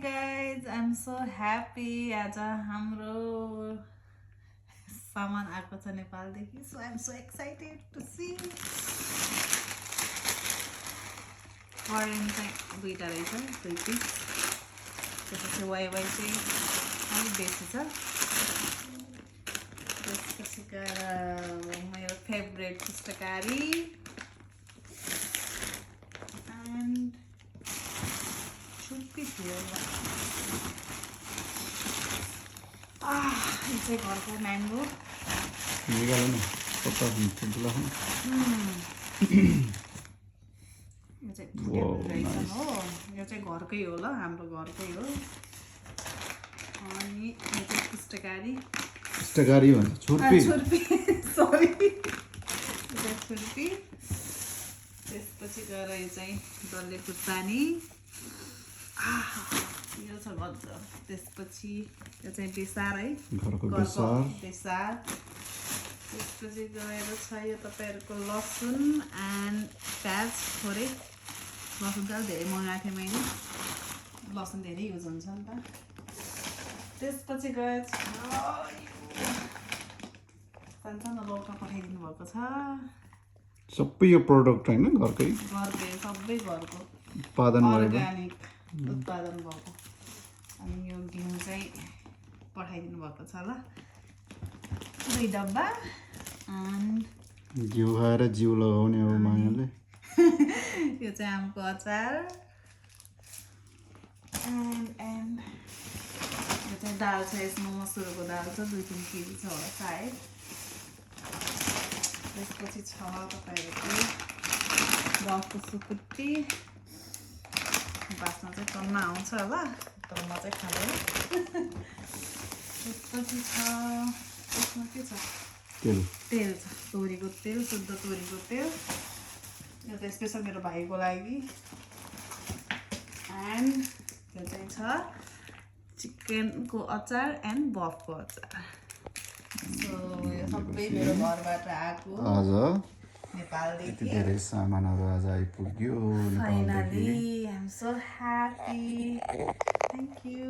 guys, I'm so happy आज हाम्रो सामान आएको छ नेपालदेखि. So I'm so excited to see. Foreign चाहिँ दुईटा रहेछ, 2 piece. त्यसपछि वाइवाई चाहिँ अलिक बेसी छ. त्यसपछि गएर मेरो फेभरेट पुस्तकारी and छुर्पी थियो. यो चाहिँ घरको म्याङ्गो. निकाल्नु न पत्ता ठुल्ठुला यो चाहिँ फुटेको रहेछ हो. यो चाहिँ घरकै हो ल, हाम्रो घरकै हो. अनि यो चाहिँ पुस्तकारी भन्छ छुर्पी सरी. यो चाहिँ छुर्पी. त्यसपछि गएर यो चाहिँ डल्ले खुर्सानी. यो छ गजब. त्यसपछि यो चाहिँ बेसार है, घरको बेसार. त्यसपछि गएर छ यो तपाईँहरूको लसुन एन्ड प्याज. थोरै लसुन त धेरै मगाएको थिएँ मैले, लसुन धेरै युज हुन्छ नि त. त्यसपछि गएर सानो लौका पठाइदिनु भएको छ. सबै यो प्रोडक्ट होइन घरकै सबै घरको उत्पादन अर्ग्यानिक उत्पादन भएको. अनि यो घिउ चाहिँ पठाइदिनु भएको छ ल, 2 डब्बा. घिउ खाएर जिउ लगाउने अब मायाले. यो चाहिँ आमको अचार. एन्ड यो चाहिँ दाल छ, यसमा मसुरको दाल छ, 2-3 केजी छ होला सायद. त्यसपछि छ तपाईँहरूको गफको सुकुटी. बाँच्न चाहिँ टन्न आउँछ होला, तर म चाहिँ खाँदैन. त्यसपछि छ यसमा के छ, तेल छ, तोरीको तेल, शुद्ध तोरीको तेल. यो त स्पेसल मेरो भाइको लागि. एन्ड यो चाहिँ छ चिकनको अचार एन्ड बफको अचार. सो यो सबै मेरो घरबाट आएको आज नेपालदेखि. यति धेरै सामानहरू आज आइपुग्यो नेपालदेखि. Finally, I'm so happy. Thank you,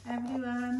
everyone.